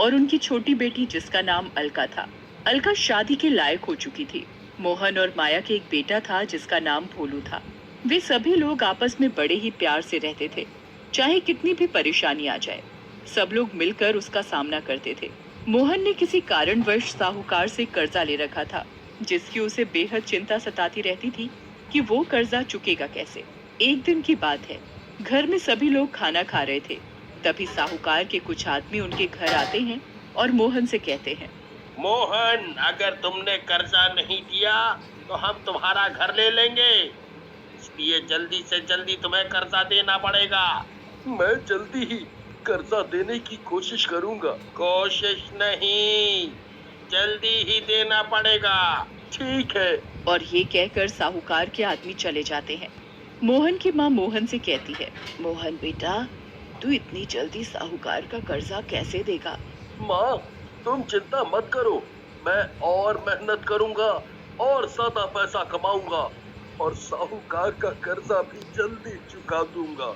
और उनकी छोटी बेटी जिसका नाम अलका था। अलका शादी के लायक हो चुकी थी। मोहन और माया के एक बेटा था जिसका नाम भोलू था। वे सभी लोग आपस में बड़े ही प्यार से रहते थे। चाहे कितनी भी परेशानी आ जाए, सब लोग मिलकर उसका सामना करते थे। मोहन ने किसी कारणवश साहूकार से कर्जा ले रखा था, जिसकी उसे बेहद चिंता सताती रहती थी कि वो कर्जा चुकेगा कैसे। एक दिन की बात है, घर में सभी लोग खाना खा रहे थे। तभी साहूकार के कुछ आदमी उनके घर आते हैं और मोहन से कहते हैं, मोहन, अगर तुमने कर्जा नहीं दिया तो हम तुम्हारा घर ले लेंगे। इसलिए जल्दी से जल्दी तुम्हें कर्जा देना पड़ेगा। मैं जल्दी ही कर्जा देने की कोशिश करूंगा। कोशिश नहीं, जल्दी ही देना पड़ेगा। ठीक है। और ये कहकर साहूकार के आदमी चले जाते हैं। मोहन की माँ मोहन से कहती है, मोहन बेटा, तू इतनी जल्दी साहूकार का कर्जा कैसे देगा? माँ, तुम चिंता मत करो। मैं और मेहनत करूंगा और ज्यादा पैसा कमाऊंगा और साहूकार का कर्जा भी जल्दी चुका दूंगा।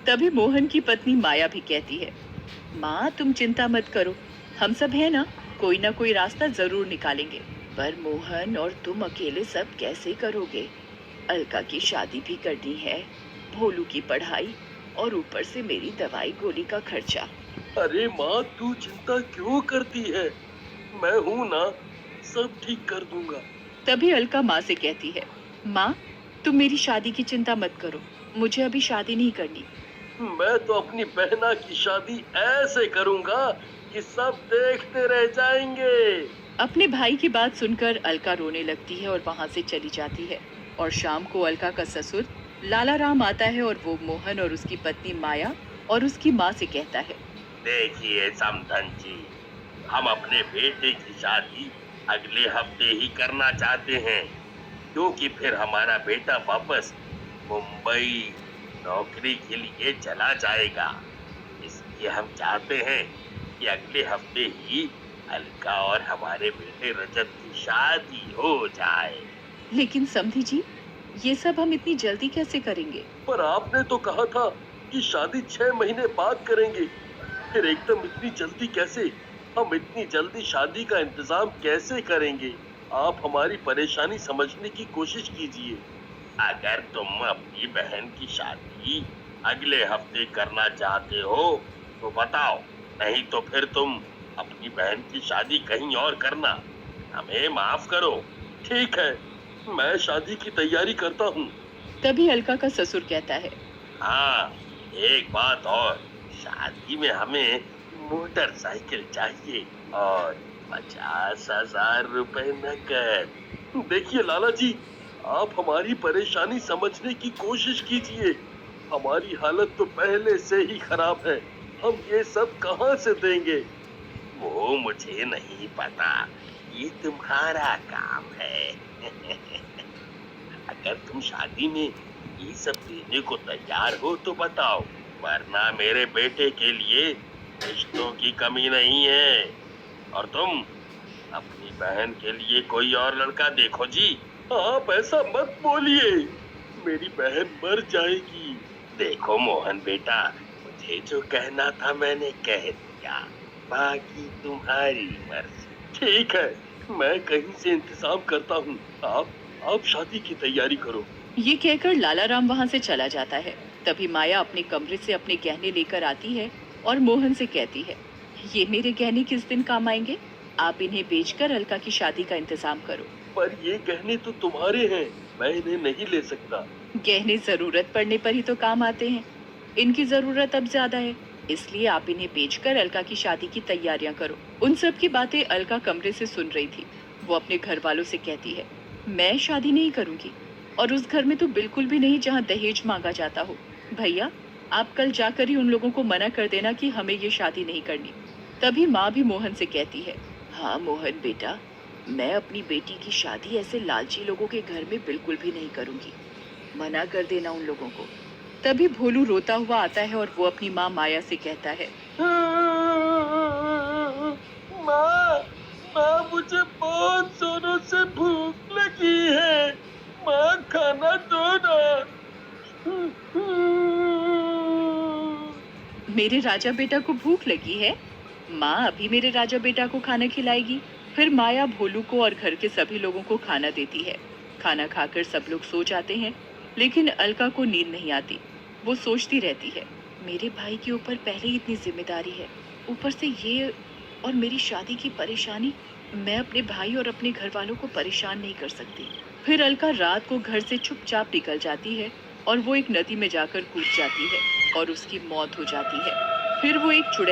तभी मोहन की पत्नी माया भी कहती है, माँ तुम चिंता मत करो, हम सब है ना, कोई ना कोई रास्ता जरूर निकालेंगे। पर मोहन और तुम अकेले सब कैसे करोगे? अलका की शादी भी करनी है, भोलू की पढ़ाई और ऊपर से मेरी दवाई गोली का खर्चा। अरे माँ, तू चिंता क्यों करती है? मैं हूँ ना, सब ठीक कर दूंगा। तभी अलका माँ से कहती है, माँ तुम मेरी शादी की चिंता मत करो, मुझे अभी शादी नहीं करनी। मैं तो अपनी बहना की शादी ऐसे करूंगा कि सब देखते रह जाएंगे। अपने भाई की बात सुनकर अलका रोने लगती है और वहां से चली जाती है। और शाम को अलका का ससुर लाला राम आता है और वो मोहन और उसकी पत्नी माया और उसकी माँ से कहता है, देखिए समधन जी, हम अपने बेटे की शादी अगले हफ्ते ही करना चाहते हैं, क्योंकि फिर हमारा बेटा वापस मुंबई नौकरी के लिए चला जाएगा। इसलिए हम चाहते हैं कि अगले हफ्ते ही अलका और हमारे बेटे रजत की शादी हो जाए। लेकिन समधी जी, ये सब हम इतनी जल्दी कैसे करेंगे? पर आपने तो कहा था कि शादी 6 महीने बाद करेंगे। फिर एकदम इतनी जल्दी कैसे? हम इतनी जल्दी शादी का इंतजाम कैसे करेंगे? आप हमारी परेशानी समझने की कोशिश कीजिए। अगर तुम अपनी बहन की शादी अगले हफ्ते करना चाहते हो तो बताओ, नहीं तो फिर तुम अपनी बहन की शादी कहीं और करना। हमें माफ करो। ठीक है, मैं शादी की तैयारी करता हूँ। तभी अलका का ससुर कहता है, हाँ, एक बात और, शादी में हमें मोटरसाइकिल चाहिए और 50,000 रुपए नकद। देखिए लाला जी, आप हमारी परेशानी समझने की कोशिश कीजिए। हमारी हालत तो पहले से ही खराब है। हम ये सब कहाँ से देंगे? वो मुझे नहीं पता, ये तुम्हारा काम है। अगर तुम शादी में ये सब देने को तैयार हो तो बताओ, वरना मेरे बेटे के लिए रिश्तों की कमी नहीं है। और तुम अपनी बहन के लिए कोई और लड़का देखो जी। आप ऐसा मत बोलिए, मेरी बहन मर जाएगी। देखो मोहन बेटा, मुझे जो कहना था मैंने कह दिया, बाकी तुम्हारी मर्जी। ठीक है, मैं कहीं से इंतजाम करता हूँ। आप शादी की तैयारी करो। ये कहकर लाला राम वहां से चला जाता है। तभी माया अपने कमरे से अपने गहने लेकर आती है और मोहन से कहती है, ये मेरे गहने किस दिन काम आएंगे? आप इन्हें बेचकर अलका की शादी का इंतजाम करो। पर ये गहने तो तुम्हारे हैं, मैं इन्हें नहीं ले सकता। गहने जरूरत पड़ने पर ही तो काम आते हैं। इनकी जरूरत अब ज्यादा है, इसलिए आप इन्हें बेचकर अलका की शादी की तैयारियां करो। उन सब की बातें अलका कमरे से सुन रही थी। वो अपने घर वालों से कहती है, मैं शादी नहीं करूंगी, और उस घर में तो बिल्कुल भी नहीं जहाँ दहेज मांगा जाता हो। भैया, आप कल जाकर ही उन लोगों को मना कर देना कि हमें ये शादी नहीं करनी। तभी माँ भी मोहन से कहती है, हाँ मोहन बेटा, मैं अपनी बेटी की शादी ऐसे लालची लोगों के घर में बिल्कुल भी नहीं करूंगी। मना कर देना उन लोगों को। तभी भोलू रोता हुआ आता है और वो अपनी माँ माया से कहता है, माँ, माँ मुझे बहुत जोरों से भूख लगी है। माँ खाना दो ना। मेरे राजा बेटा को भूख लगी है? माँ अभी मेरे राजा बेटा को खाना खिलाएगी। फिर माया भोलू को और घर के सभी लोगों को खाना देती है। खाना खाकर सब लोग सो जाते हैं, लेकिन अलका को नींद नहीं आती। वो सोचती रहती है, मेरे भाई के ऊपर पहले ही इतनी जिम्मेदारी है, ऊपर से ये और मेरी शादी की परेशानी। मैं अपने भाई और अपने घर वालों को परेशान नहीं कर सकती। फिर अलका रात को घर से चुपचाप निकल जाती है और वो एक नदी में जाकर कूद जाती है और उसकी मौत हो जाती है। फिर वो एक चुड़ैल